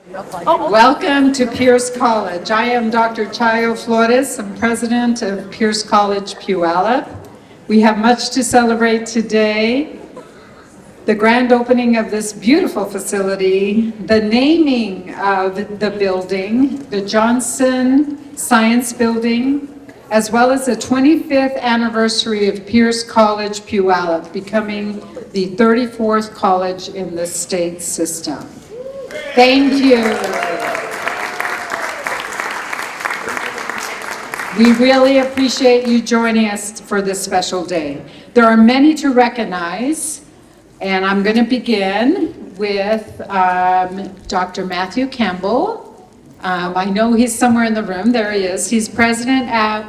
Welcome to Pierce College. I am Dr. Chayo Flores. I'm president of Pierce College Puyallup. We have much to celebrate today. The grand opening of this beautiful facility, the naming of the building, the Johnson Science Building, as well as the 25th anniversary of Pierce College Puyallup, becoming the 34th college in the state system. Thank you. We really appreciate you joining us for this special day. There are many to recognize, and I'm going to begin with Dr. Matthew Campbell. I know he's somewhere in the room. There he is. He's president at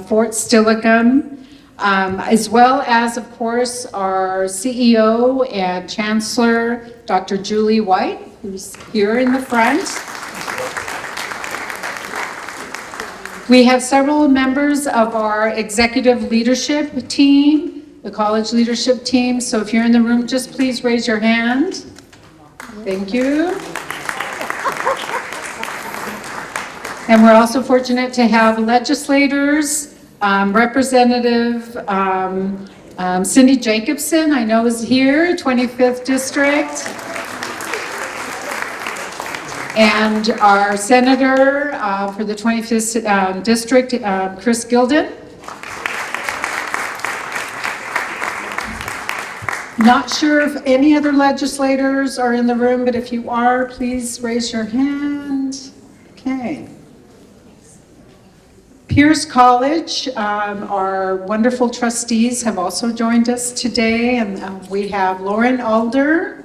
Fort Steilacoom, as well as, of course, our CEO and Chancellor, Dr. Julie White, who's here in the front. We have several members of our executive leadership team, the college leadership team. So if you're in the room, just please raise your hand. Thank you. And we're also fortunate to have legislators, Representative Cindy Jacobson, I know is here, 25th District. And our Senator for the 25th District, Chris Gilden. Not sure if any other legislators are in the room, but if you are, please raise your hand. Okay. Pierce College, our wonderful trustees have also joined us today, and we have Lauren Adler,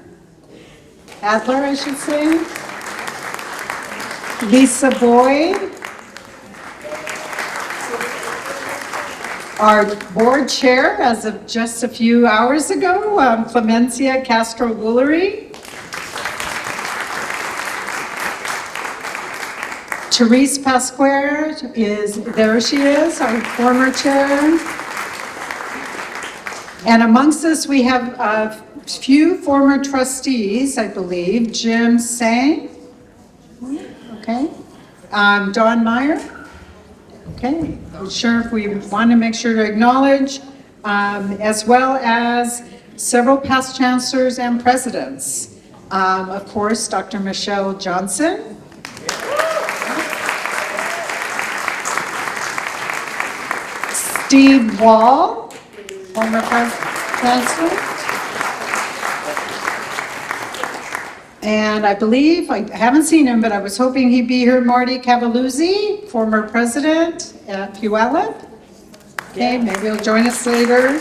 I should say. Lisa Boyd, our board chair as of just a few hours ago, Clemencia Castro-Woolery. Therese Pasquare there she is, our former chair. And amongst us we have a few former trustees, I believe. Jim Sang. Okay. Don Meyer. Okay. I'm sure if we want to make sure to acknowledge, as well as several past chancellors and presidents. Of course, Dr. Michele Johnson. Steve Wall, former chancellor. And I believe, I haven't seen him, but I was hoping he'd be here, Marty Cavalluzzi, former president at Puyallup. Okay, maybe he'll join us later.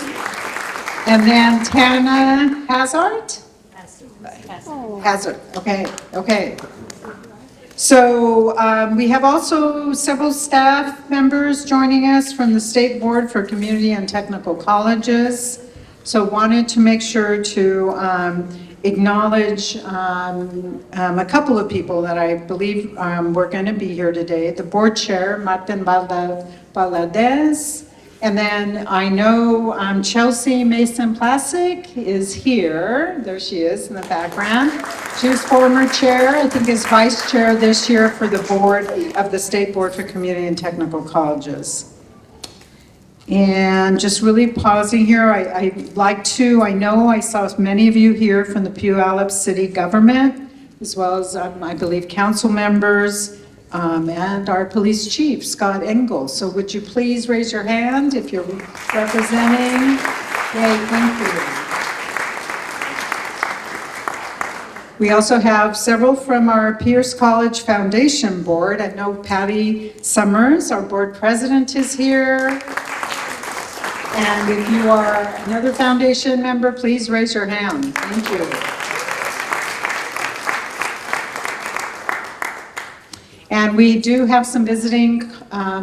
And then Tana Hazard? Hazard, okay. So we have also several staff members joining us from the State Board for Community and Technical Colleges. So wanted to make sure to acknowledge a couple of people that I believe were going to be here today. The board chair, Martin Valadez, and then I know Chelsea Mason-Plasek is here. There she is in the background. She was former chair, I think is vice chair this year for the board of the State Board for Community and Technical Colleges. And just really pausing here, I know I saw many of you here from the Puyallup City government, as well as I believe council members and our police chief, Scott Engel. So would you please raise your hand if you're representing? Yay, thank you. We also have several from our Pierce College Foundation Board. I know Patty Summers, our board president, is here. And if you are another foundation member, please raise your hand. Thank you. And we do have some visiting,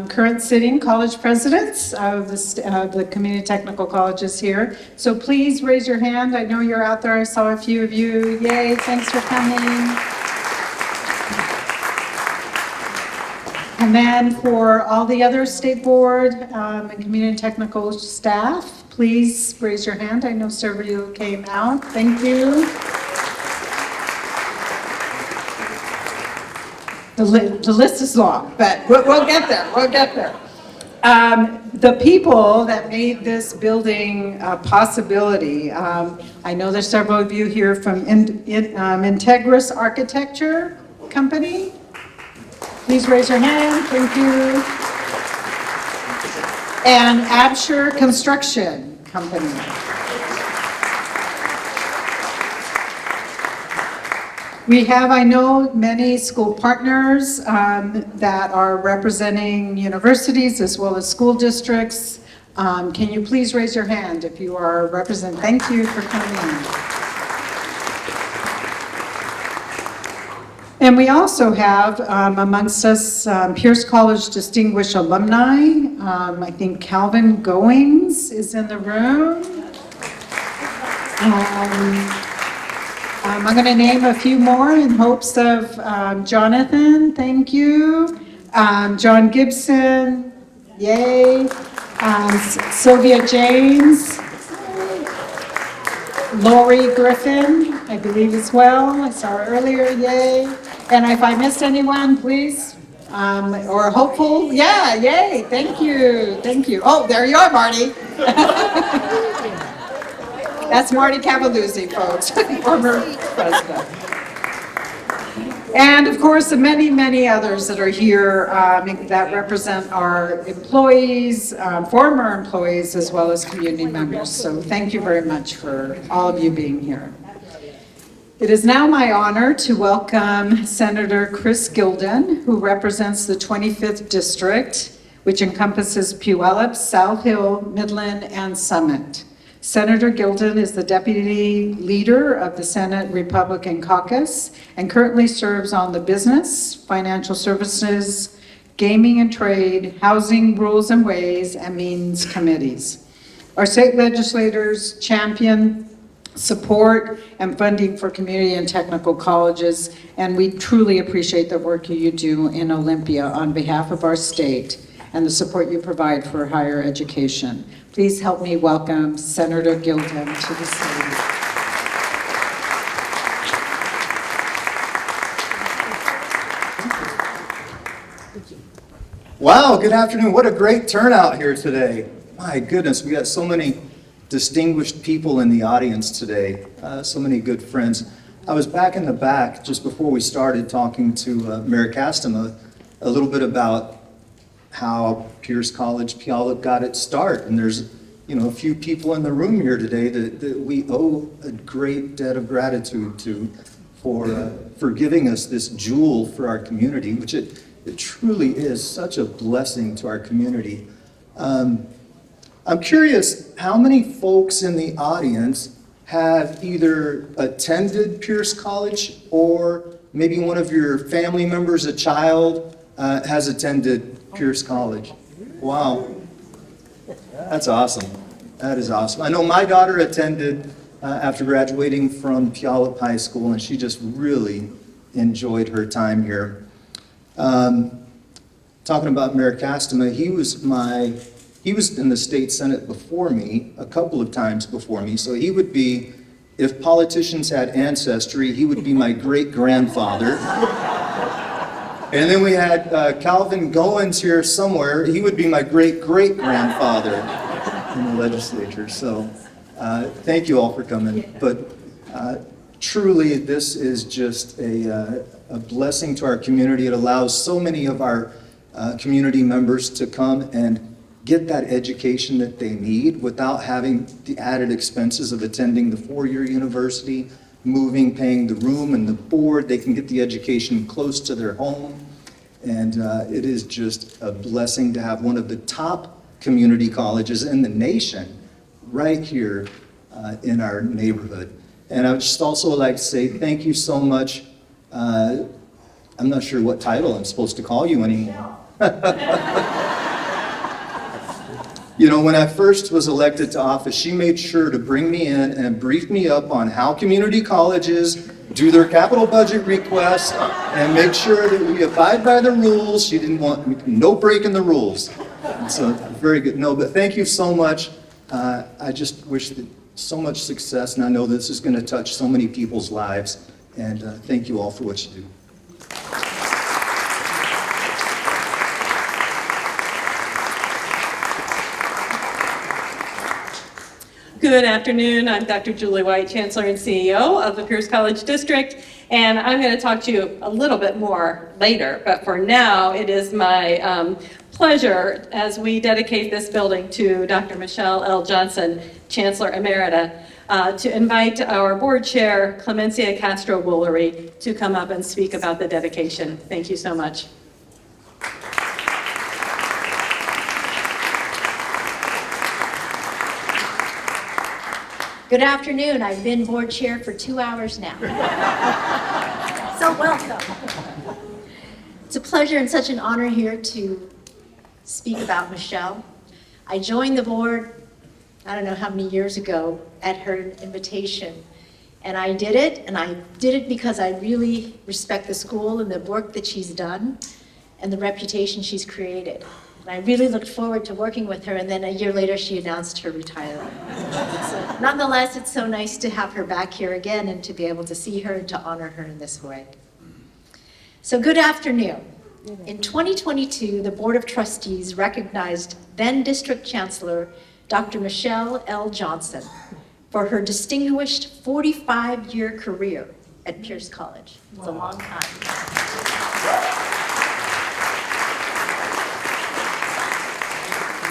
current sitting college presidents of the community technical colleges here. So please raise your hand. I know you're out there. I saw a few of you. Yay, thanks for coming. And then for all the other state board and community technical staff, please raise your hand. I know several of you came out. Thank you. The list is long, but we'll get there. We'll get there. The people that made this building a possibility, I know there's several of you here from Integris Architecture Company. Please raise your hand. Thank you. And Absher Construction Company. We have, I know, many school partners that are representing universities as well as school districts. Can you please raise your hand if you are representing? Thank you for coming. And we also have amongst us Pierce College Distinguished Alumni. I think Calvin Goings is in the room. I'm going to name a few more in hopes of Jonathan, thank you. John Gibson, yay. Sylvia James. Lori Griffin, I believe as well. I saw her earlier, yay. And if I missed anyone, please. Or hopeful, yeah, yay, thank you, thank you. Oh, there you are, Marty. That's Marty Cavaluzzi, folks, former president. And of course, the many, many others that are here that represent our employees, former employees, as well as community members. So thank you very much for all of you being here. It is now my honor to welcome Senator Chris Gilden, who represents the 25th District, which encompasses Puyallup, South Hill, Midland, and Summit. Senator Gilden is the deputy leader of the Senate Republican Caucus and currently serves on the Business, Financial Services, Gaming and Trade, Housing, Rules and Ways, and Means Committees. Our state legislators champion support and funding for community and technical colleges, and we truly appreciate the work you do in Olympia on behalf of our state and the support you provide for higher education. Please help me welcome Senator Gilden to the stage. Wow, good afternoon. What a great turnout here today. My goodness, we got so many distinguished people in the audience today, so many good friends. I was back in the back just before we started talking to Mayor Castema a little bit about how Pierce College Puyallup got its start. And there's, a few people in the room here today that we owe a great debt of gratitude to for giving us this jewel for our community, which it truly is such a blessing to our community. I'm curious, how many folks in the audience have either attended Pierce College or maybe one of your family members, a child, has attended Pierce College? Wow, that's awesome. That is awesome. I know my daughter attended after graduating from Puyallup High School, and she just really enjoyed her time here. Talking about Mayor Castema, he was in the state senate before me, a couple of times before me, so he would be, if politicians had ancestry, he would be my great-grandfather. And then we had Calvin Goins here somewhere. He would be my great-great-grandfather in the legislature. So thank you all for coming. But truly, this is just a blessing to our community. It allows so many of our community members to come and get that education that they need without having the added expenses of attending the four-year university, moving, paying the room and the board. They can get the education close to their home. And it is just a blessing to have one of the top community colleges in the nation right here in our neighborhood. And I would just also like to say thank you so much. I'm not sure what title I'm supposed to call you anymore. When I first was elected to office, she made sure to bring me in and brief me up on how community colleges do their capital budget requests and make sure that we abide by the rules. She didn't want no breaking the rules. So very good. No, but thank you so much. I just wish so much success, and I know this is going to touch so many people's lives. And thank you all for what you do. Good afternoon. I'm Dr. Julie White, Chancellor and CEO of the Pierce College District, and I'm going to talk to you a little bit more later, but for now, it is my pleasure as we dedicate this building to Dr. Michele L. Johnson, Chancellor Emeritus, to invite our board chair, Clemencia Castro-Woolery, to come up and speak about the dedication. Thank you so much. Good afternoon. I've been board chair for 2 hours now. So welcome. It's a pleasure and such an honor here to speak about Michele. I joined the board, I don't know how many years ago, at her invitation. And I did it because I really respect the school and the work that she's done and the reputation she's created. And I really looked forward to working with her, and then a year later she announced her retirement. So, nonetheless, it's so nice to have her back here again and to be able to see her and to honor her in this way. So good afternoon. In 2022, the Board of Trustees recognized then District Chancellor Dr. Michele L. Johnson for her distinguished 45-year career at Pierce College. It's a long time.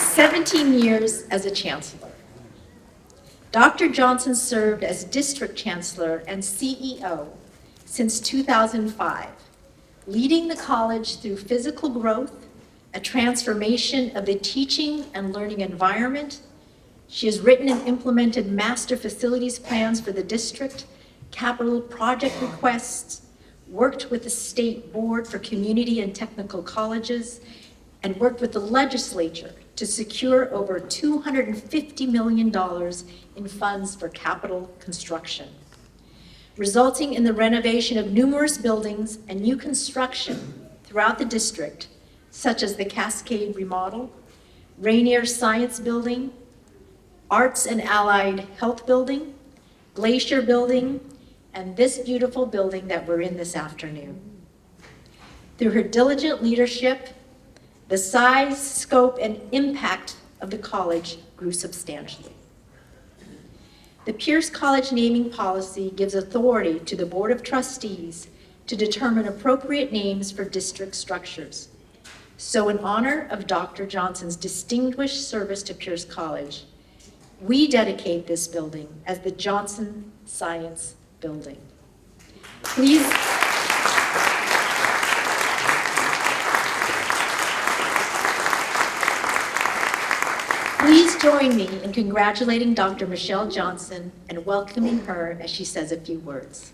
17 years as a chancellor. Dr. Johnson served as district chancellor and CEO since 2005, leading the college through physical growth, a transformation of the teaching and learning environment. She has written and implemented master facilities plans for the district, capital project requests, worked with the State Board for Community and Technical Colleges, and worked with the legislature to secure over $250 million in funds for capital construction, resulting in the renovation of numerous buildings and new construction throughout the district, such as the Cascade Remodel, Rainier Science Building, Arts and Allied Health Building, Glacier Building, and this beautiful building that we're in this afternoon. Through her diligent leadership, the size, scope, and impact of the college grew substantially. The Pierce College naming policy gives authority to the Board of Trustees to determine appropriate names for district structures. So in honor of Dr. Johnson's distinguished service to Pierce College, we dedicate this building as the Johnson Science Building. Please join me in congratulating Dr. Michele Johnson and welcoming her as she says a few words.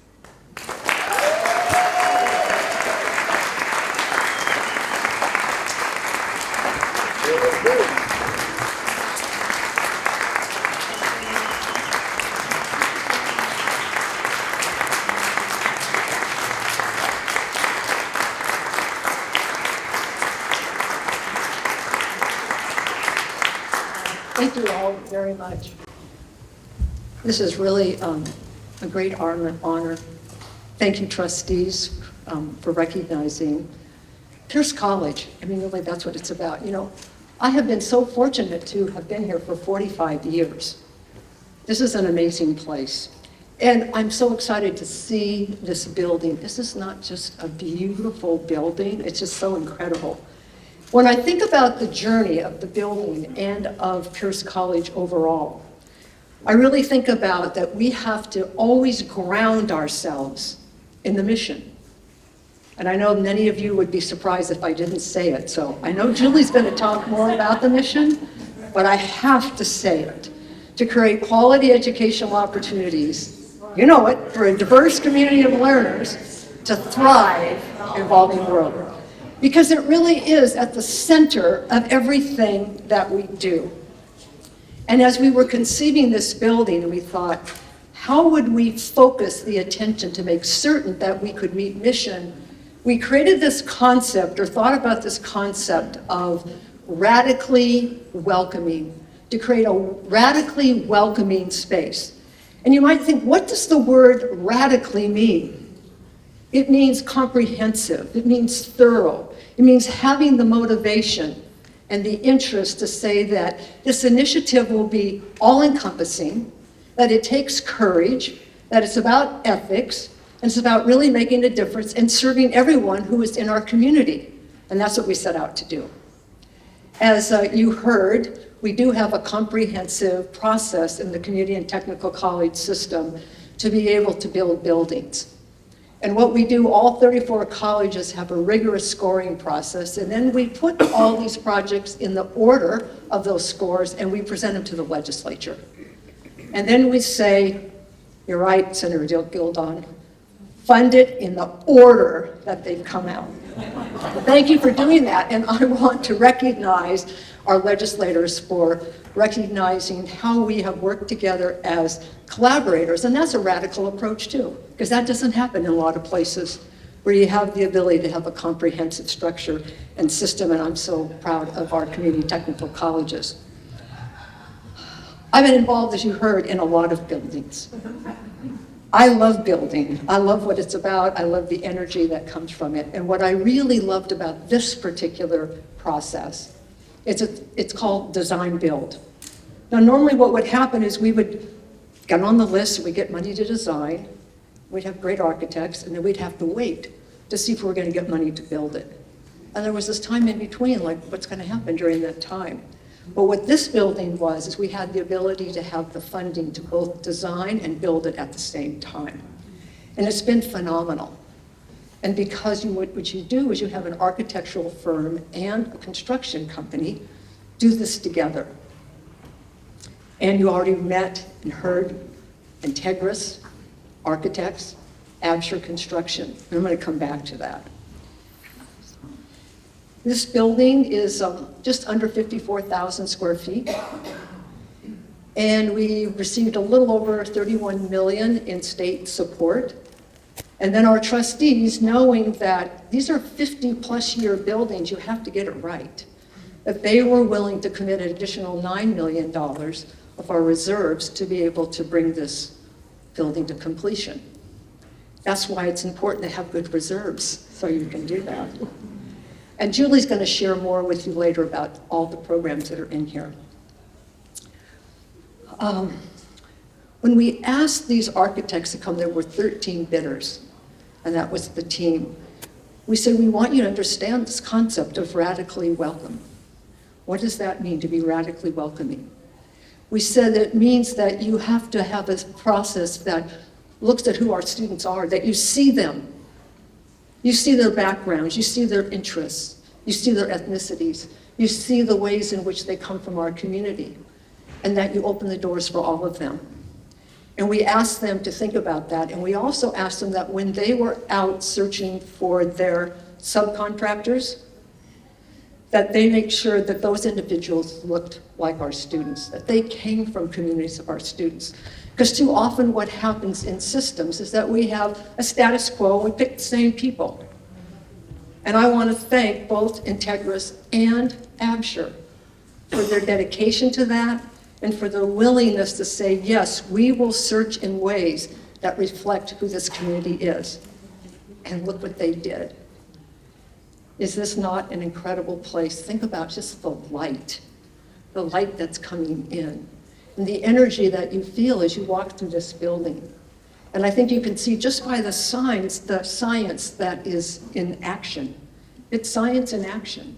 Thank you all very much. This is really a great honor. Thank you, trustees, for recognizing Pierce College. I mean, really, that's what it's about. You know, I have been so fortunate to have been here for 45 years. This is an amazing place. And I'm so excited to see this building. This is not just a beautiful building, it's just so incredible. When I think about the journey of the building and of Pierce College overall, I really think about that we have to always ground ourselves in the mission. And I know many of you would be surprised if I didn't say it. So I know Julie's going to talk more about the mission, but I have to say it. To create quality educational opportunities, you know it, for a diverse community of learners to thrive in an evolving world. Because it really is at the center of everything that we do. And as we were conceiving this building, we thought, how would we focus the attention to make certain that we could meet mission? We created this concept, or thought about this concept of radically welcoming, to create a radically welcoming space. And you might think, what does the word radically mean? It means comprehensive, it means thorough, it means having the motivation, and the interest to say that this initiative will be all-encompassing, that it takes courage, that it's about ethics, and it's about really making a difference and serving everyone who is in our community. And that's what we set out to do. As you heard, we do have a comprehensive process in the Community and Technical College system to be able to build buildings. And what we do, all 34 colleges have a rigorous scoring process, and then we put all these projects in the order of those scores, and we present them to the legislature. And then we say, you're right, Senator Gildon, fund it in the order that they've come out. Thank you for doing that, and I want to recognize our legislators for recognizing how we have worked together as collaborators, and that's a radical approach too, because that doesn't happen in a lot of places where you have the ability to have a comprehensive structure and system, and I'm so proud of our community technical colleges. I've been involved, as you heard, in a lot of buildings. I love building. I love what it's about. I love the energy that comes from it. And what I really loved about this particular process, it's called design build. Now, normally what would happen is we would get on the list, we'd get money to design, we'd have great architects, and then we'd have to wait to see if we were going to get money to build it. And there was this time in between, like what's going to happen during that time. But what this building was, is we had the ability to have the funding to both design and build it at the same time. And it's been phenomenal. And because what you do is you have an architectural firm and a construction company do this together. And you already met and heard Integris Architects, Absher Construction. And I'm going to come back to that. This building is just under 54,000 square feet. And we received a little over 31 million in state support. And then our trustees, knowing that these are 50-plus year buildings, you have to get it right, that they were willing to commit an additional $9 million of our reserves to be able to bring this building to completion. That's why it's important to have good reserves, so you can do that. And Julie's going to share more with you later about all the programs that are in here. When we asked these architects to come, there were 13 bidders, and that was the team. We said, we want you to understand this concept of radically welcome. What does that mean, to be radically welcoming? We said it means that you have to have a process that looks at who our students are, that you see them. You see their backgrounds, you see their interests, you see their ethnicities, you see the ways in which they come from our community, and that you open the doors for all of them. And we asked them to think about that, and we also asked them that when they were out searching for their subcontractors, that they make sure that those individuals looked like our students, that they came from communities of our students. Because too often what happens in systems is that we have a status quo, we pick the same people. And I want to thank both Integris and Absher for their dedication to that and for their willingness to say, yes, we will search in ways that reflect who this community is. And look what they did. Is this not an incredible place? Think about just the light that's coming in, and the energy that you feel as you walk through this building. And I think you can see just by the signs, the science that is in action. It's science in action.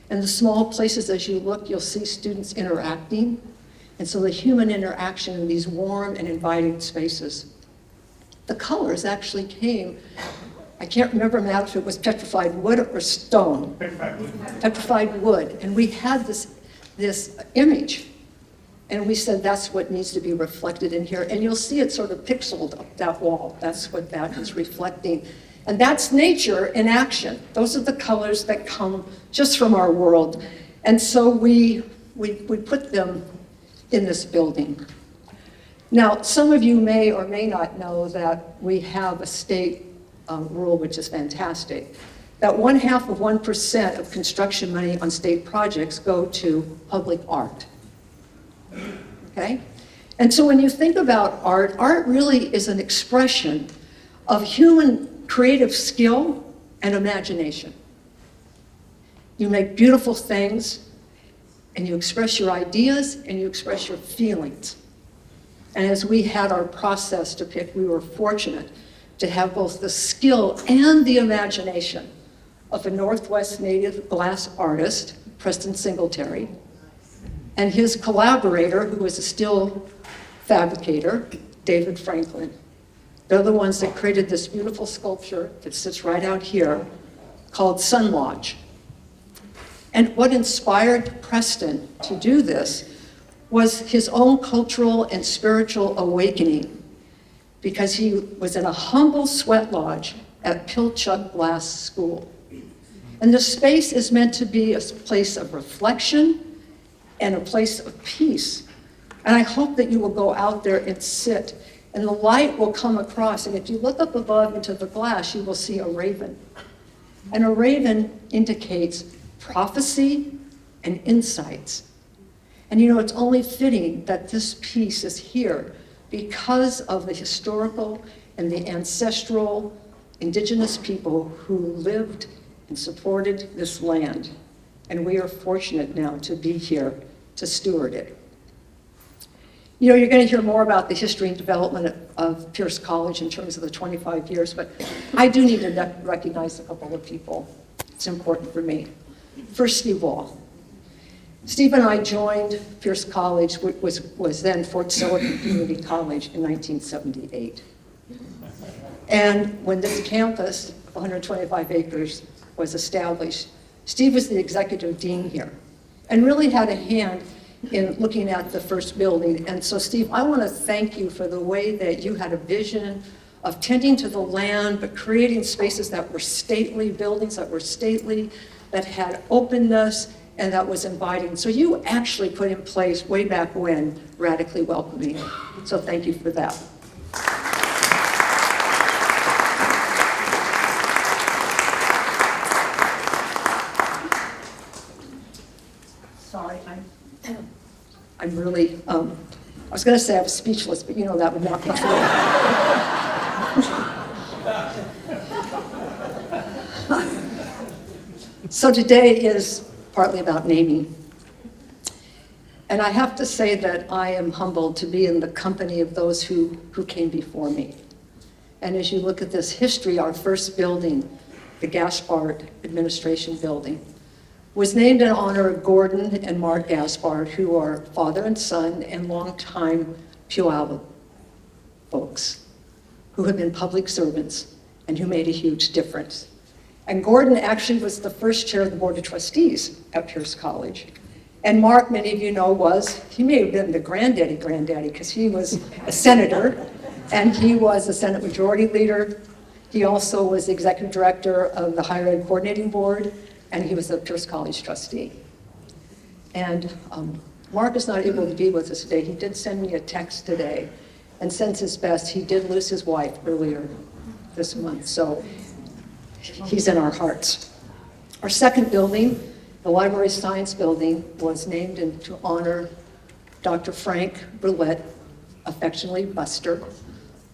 And the small places as you look, you'll see students interacting. And so the human interaction in these warm and inviting spaces. The colors actually came, I can't remember now if it was petrified wood or stone. Petrified wood. And we had this image. And we said that's what needs to be reflected in here. And you'll see it sort of pixeled up that wall. That's what that is reflecting. And that's nature in action. Those are the colors that come just from our world. And so we put them in this building. Now, some of you may or may not know that we have a state rule, which is fantastic, that 0.5% of construction money on state projects go to public art. Okay? And so when you think about art, art really is an expression of human creative skill and imagination. You make beautiful things, and you express your ideas, and you express your feelings. And as we had our process to pick, we were fortunate to have both the skill and the imagination of a Northwest native glass artist, Preston Singletary, and his collaborator, who was a steel fabricator, David Franklin. They're the ones that created this beautiful sculpture that sits right out here called Sun Lodge. And what inspired Preston to do this was his own cultural and spiritual awakening, because he was in a humble sweat lodge at Pilchuck Glass School. And the space is meant to be a place of reflection and a place of peace. And I hope that you will go out there and sit, and the light will come across. And if you look up above into the glass, you will see a raven. And a raven indicates prophecy and insights. And you know, it's only fitting that this piece is here because of the historical and the ancestral indigenous people who lived and supported this land. And we are fortunate now to be here to steward it. You know, you're going to hear more about the history and development of Pierce College in terms of the 25 years, but I do need to recognize a couple of people. It's important for me. First, Steve Wall. Steve and I joined Pierce College, which was then Fort Steilacoom Community College, in 1978. And when this campus, 125 acres, was established, Steve was the executive dean here and really had a hand in looking at the first building. And so, Steve, I want to thank you for the way that you had a vision of tending to the land, but creating spaces that were stately, buildings that were stately, that had openness, and that was inviting. So you actually put in place, way back when, radically welcoming. So thank you for that. Sorry, I'm really, I was going to say I was speechless, but you know that would not be true. So today is partly about naming. And I have to say that I am humbled to be in the company of those who came before me. And as you look at this history, our first building, the Gaspard Administration Building, was named in honor of Gordon and Mark Gaspard, who are father and son and longtime Puyallup folks, who have been public servants and who made a huge difference. And Gordon actually was the first chair of the Board of Trustees at Pierce College. And Mark, many of you know, he may have been the granddaddy, because he was a senator, and he was a Senate Majority Leader. He also was the executive director of the Higher Ed Coordinating Board, and he was a Pierce College trustee. And Mark is not able to be with us today. He did send me a text today and sends his best. He did lose his wife earlier this month, so he's in our hearts. Our second building, the Library Science Building, was named to honor Dr. Frank Brulette, affectionately Buster,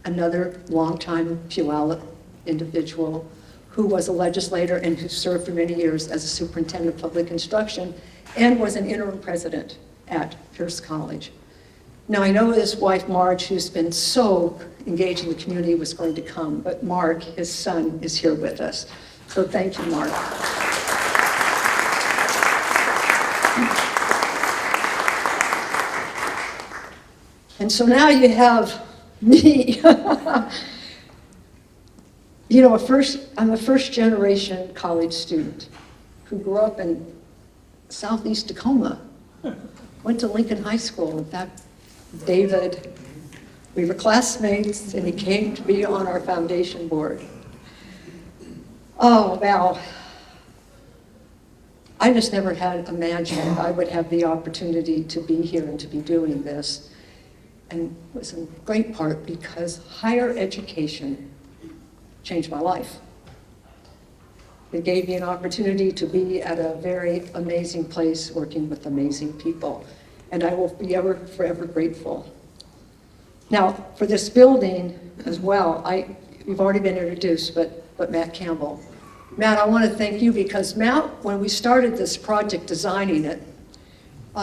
another longtime Puyallup individual who was a legislator and who served for many years as a superintendent of public instruction and was an interim president at Pierce College. Now, I know his wife, Marge, who's been so engaged in the community, was going to come, but Mark, his son, is here with us. So thank you, Mark. And so now you have me. You know, I'm a first generation college student who grew up in Southeast Tacoma, went to Lincoln High School. In fact, David, we were classmates, and he came to be on our foundation board. Oh, wow. I just never had imagined I would have the opportunity to be here and to be doing this. And it was in great part because higher education changed my life. It gave me an opportunity to be at a very amazing place working with amazing people. And I will be forever grateful. Now, for this building as well, you've already been introduced, but Matt Campbell. Matt, I want to thank you because Matt, when we started this project, designing it,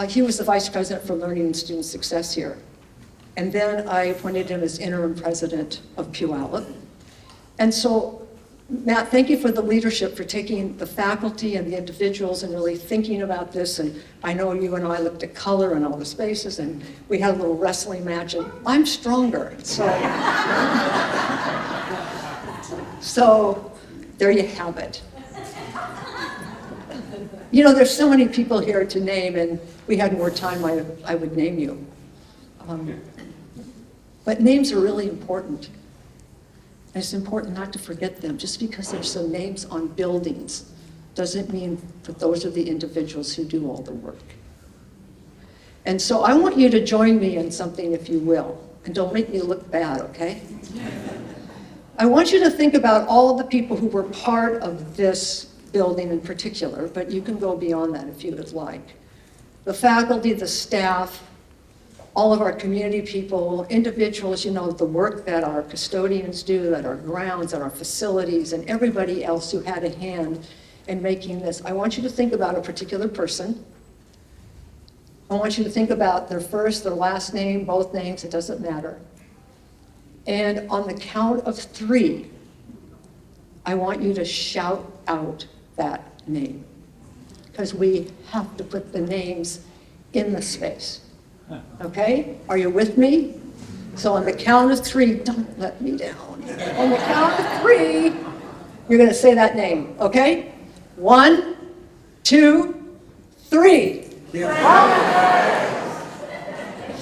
He was the vice president for learning and student success here. And then I appointed him as interim president of Puyallup. And so, Matt, thank you for the leadership, for taking the faculty and the individuals and really thinking about this. And I know you and I looked at color and all the spaces, and we had a little wrestling match, and I'm stronger. So there you have it. You know, there's so many people here to name, and if we had more time, I would name you. But names are really important. And it's important not to forget them. Just because there's some names on buildings doesn't mean that those are the individuals who do all the work. And so I want you to join me in something, if you will. And don't make me look bad, okay? I want you to think about all of the people who were part of this building in particular, but you can go beyond that if you would like. The faculty, the staff, all of our community people, individuals, you know, the work that our custodians do, that our grounds, that our facilities, and everybody else who had a hand in making this. I want you to think about a particular person. I want you to think about their first, their last name, both names, it doesn't matter. And on the count of 3, I want you to shout out that name, because we have to put the names in the space. Okay? Are you with me? So on the count of 3, don't let me down. On the count of 3, you're going to say that name, okay? 1, 2, 3.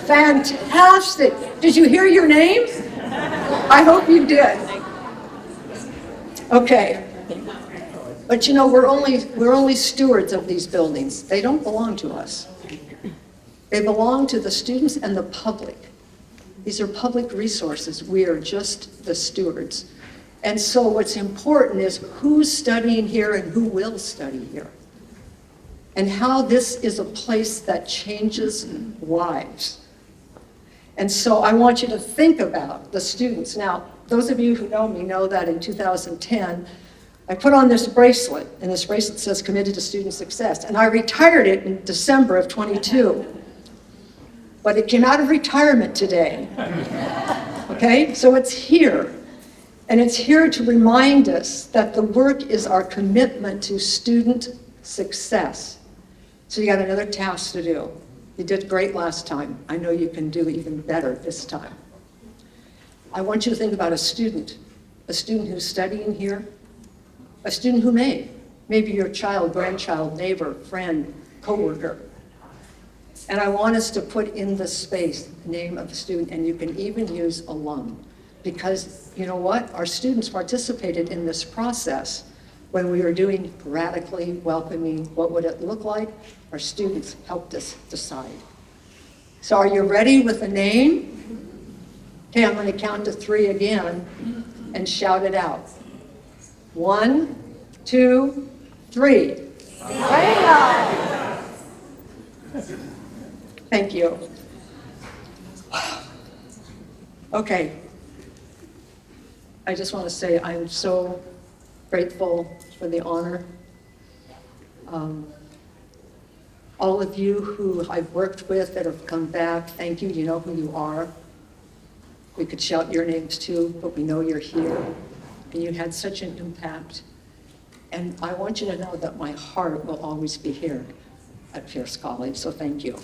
Fantastic. Did you hear your name? I hope you did. Okay. But you know, we're only stewards of these buildings. They don't belong to us. They belong to the students and the public. These are public resources. We are just the stewards. And so what's important is who's studying here and who will study here. And how this is a place that changes lives. And so I want you to think about the students. Now, those of you who know me know that in 2010, I put on this bracelet, and this bracelet says committed to student success. And I retired it in December of 22. But it came out of retirement today. Okay, so it's here. And it's here to remind us that the work is our commitment to student success. So you got another task to do. You did great last time. I know you can do even better this time. I want you to think about a student who's studying here, a student who maybe your child, grandchild, neighbor, friend, coworker. And I want us to put in the space the name of the student, and you can even use alum. Because you know what? Our students participated in this process when we were doing radically welcoming. What would it look like? Our students helped us decide. So are you ready with a name? Okay, I'm going to count to 3 again and shout it out. 1, 2, 3. Thank you. Okay. I just want to say I'm so grateful for the honor. All of you who I've worked with that have come back, thank you. You know who you are. We could shout your names too, but we know you're here. And you had such an impact. And I want you to know that my heart will always be here at Pierce College, so thank you.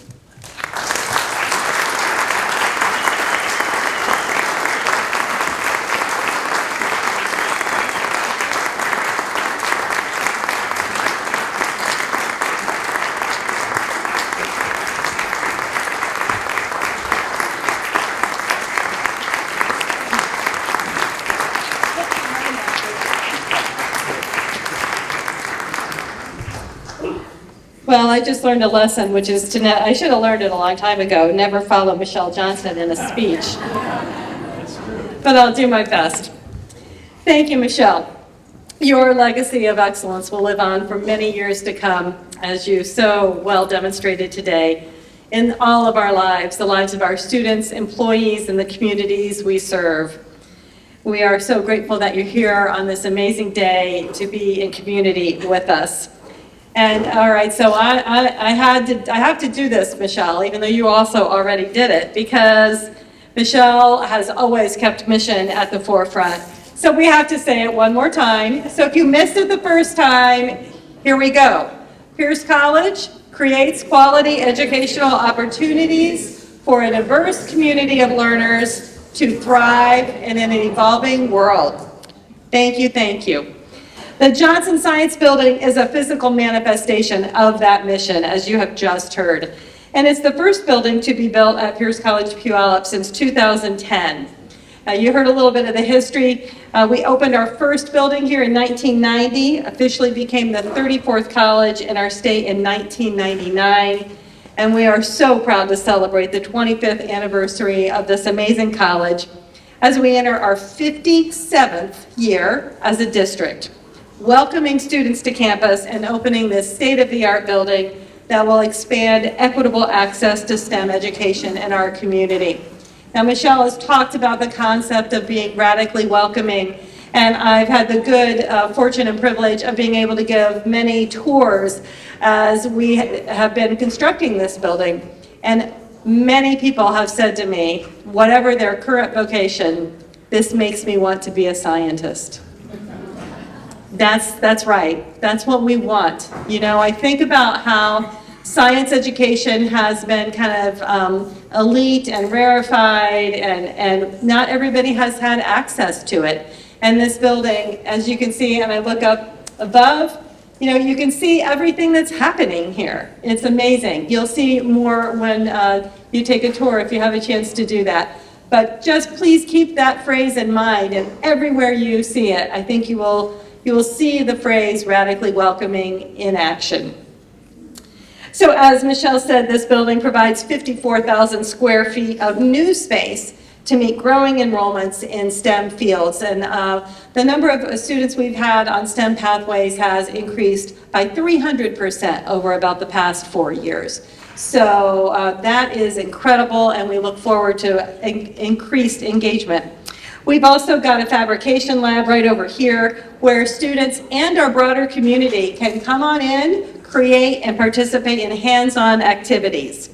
Well, I just learned a lesson, which is I should have learned it a long time ago, never follow Michele Johnson in a speech. But I'll do my best. Thank you, Michele. Your legacy of excellence will live on for many years to come, as you so well demonstrated today, in all of our lives, the lives of our students, employees, and the communities we serve. We are so grateful that you're here on this amazing day to be in community with us. And all right, so I have to do this, Michele, even though you also already did it, because Michele has always kept mission at the forefront. So we have to say it one more time. So if you missed it the first time, here we go. Pierce College creates quality educational opportunities for a diverse community of learners to thrive in an evolving world. Thank you, thank you. The Johnson Science Building is a physical manifestation of that mission, as you have just heard. And it's the first building to be built at Pierce College Puyallup since 2010. You heard a little bit of the history. We opened our first building here in 1990, officially became the 34th college in our state in 1999. And we are so proud to celebrate the 25th anniversary of this amazing college as we enter our 57th year as a district, welcoming students to campus and opening this state-of-the-art building that will expand equitable access to STEM education in our community. Now, Michele has talked about the concept of being radically welcoming, and I've had the good fortune and privilege of being able to give many tours as we have been constructing this building. And many people have said to me, whatever their current vocation, this makes me want to be a scientist. That's right. That's what we want. You know, I think about how science education has been kind of elite and rarefied, and not everybody has had access to it. And this building, as you can see, and I look up above, you know, you can see everything that's happening here. It's amazing. You'll see more when you take a tour if you have a chance to do that. But just please keep that phrase in mind, and everywhere you see it, I think you will see the phrase radically welcoming in action. So as Michele said, this building provides 54,000 square feet of new space to meet growing enrollments in STEM fields. And the number of students we've had on STEM pathways has increased by 300% over about the past 4 years. So that is incredible, and we look forward to increased engagement. We've also got a fabrication lab right over here where students and our broader community can come on in, create, and participate in hands-on activities.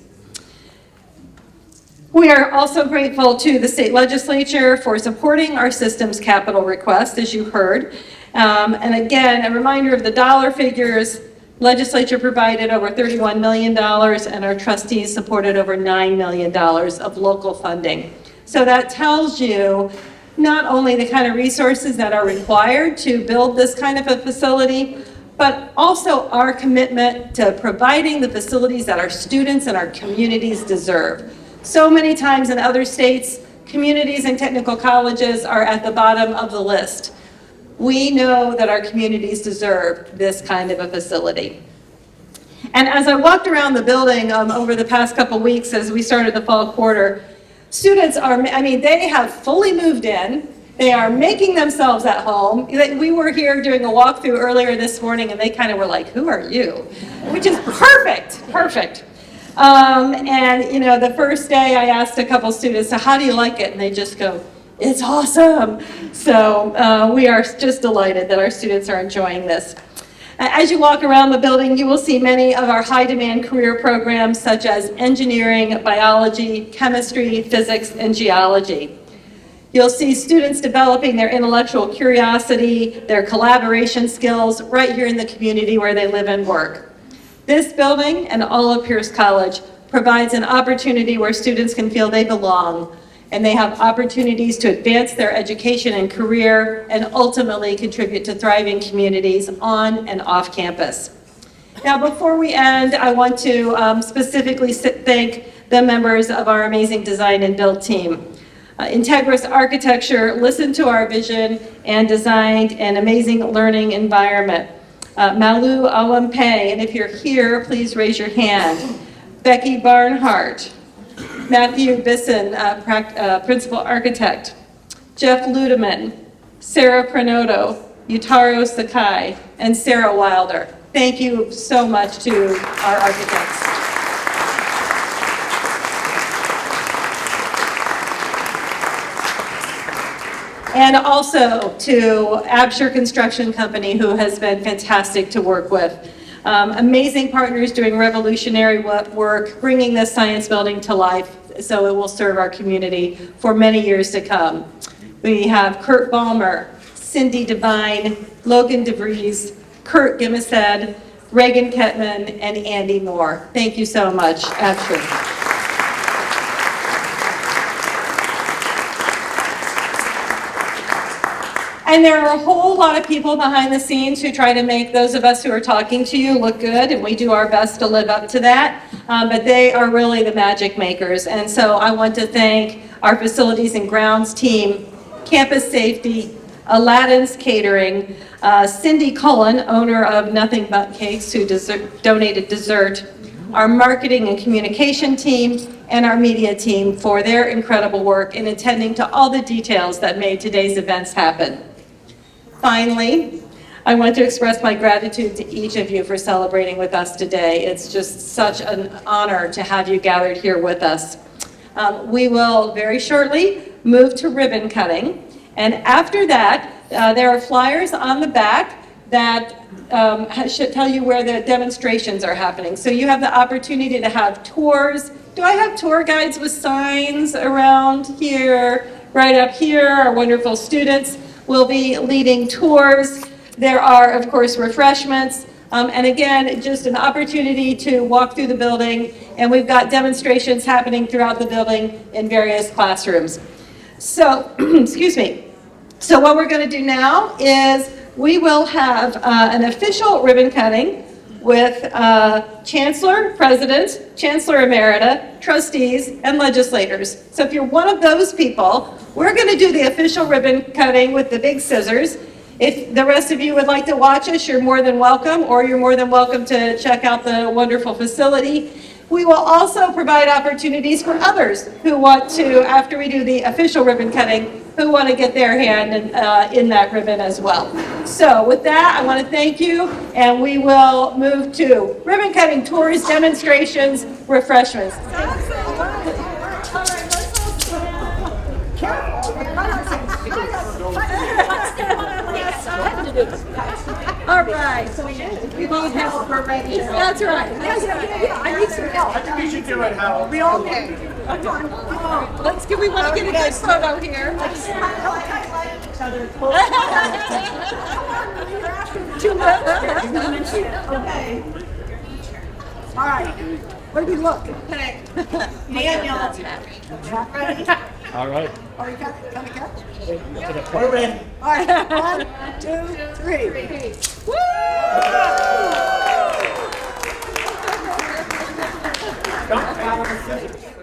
We are also grateful to the state legislature for supporting our systems capital request, as you heard. And again, a reminder of the dollar figures. Legislature provided over $31 million, and our trustees supported over $9 million of local funding. So that tells you not only the kind of resources that are required to build this kind of a facility, but also our commitment to providing the facilities that our students and our communities deserve. So many times in other states, communities and technical colleges are at the bottom of the list. We know that our communities deserve this kind of a facility. And as I walked around the building over the past couple weeks as we started the fall quarter, students are, they have fully moved in. They are making themselves at home. We were here doing a walkthrough earlier this morning, and they kind of were like, who are you? Which is perfect. And you know, the first day I asked a couple students, so how do you like it? And they just go, it's awesome. So we are just delighted that our students are enjoying this. As you walk around the building, you will see many of our high-demand career programs such as engineering, biology, chemistry, physics, and geology. You'll see students developing their intellectual curiosity, their collaboration skills right here in the community where they live and work. This building and all of Pierce College provides an opportunity where students can feel they belong, and they have opportunities to advance their education and career and ultimately contribute to thriving communities on and off campus. Now, before we end, I want to specifically thank the members of our amazing design and build team. Integris Architecture listened to our vision and designed an amazing learning environment. Malu Awampe, and if you're here, please raise your hand. Becky Barnhart, Matthew Bisson, Principal Architect, Jeff Ludeman, Sarah Pranoto, Yutaro Sakai, and Sarah Wilder. Thank you so much to our architects. And also to Absher Construction Company, who has been fantastic to work with. Amazing partners doing revolutionary work, bringing this science building to life so it will serve our community for many years to come. We have Kurt Ballmer, Cindy Devine, Logan DeVries, Kurt Gimised, Reagan Kettman, and Andy Moore. Thank you so much. Astrid. And there are a whole lot of people behind the scenes who try to make those of us who are talking to you look good, and we do our best to live up to that. But they are really the magic makers. And so I want to thank our facilities and grounds team, campus safety, Aladdin's Catering, Cindy Cullen, owner of Nothing But Cakes, who donated dessert, our marketing and communication team, and our media team for their incredible work in attending to all the details that made today's events happen. Finally, I want to express my gratitude to each of you for celebrating with us today. It's just such an honor to have you gathered here with us. We will very shortly move to ribbon cutting, and after that, there are flyers on the back that should tell you where the demonstrations are happening. So you have the opportunity to have tours. Do I have tour guides with signs around here? Right up here, our wonderful students will be leading tours. There are, of course, refreshments. And again, just an opportunity to walk through the building. And we've got demonstrations happening throughout the building in various classrooms. So, excuse me. So what we're going to do now is we will have an official ribbon cutting with Chancellor, President, Chancellor Emeritus, trustees, and legislators. So if you're one of those people, we're going to do the official ribbon cutting with the big scissors. If the rest of you would like to watch us, you're more than welcome, or you're more than welcome to check out the wonderful facility. We will also provide opportunities for others who want to, after we do the official ribbon cutting, who want to get their hand in that ribbon as well. So with that, I want to thank you, and we will move to ribbon cutting, tours, demonstrations, refreshments. All right, so we need help for ready. That's right. I need some help. I think we should do it, Hal. We all can. We want to get a good photo here. Okay. All right. Where do we look? Okay. Ready? All right. Are we got it? We're ready. All right. 1, 2, 3. Don't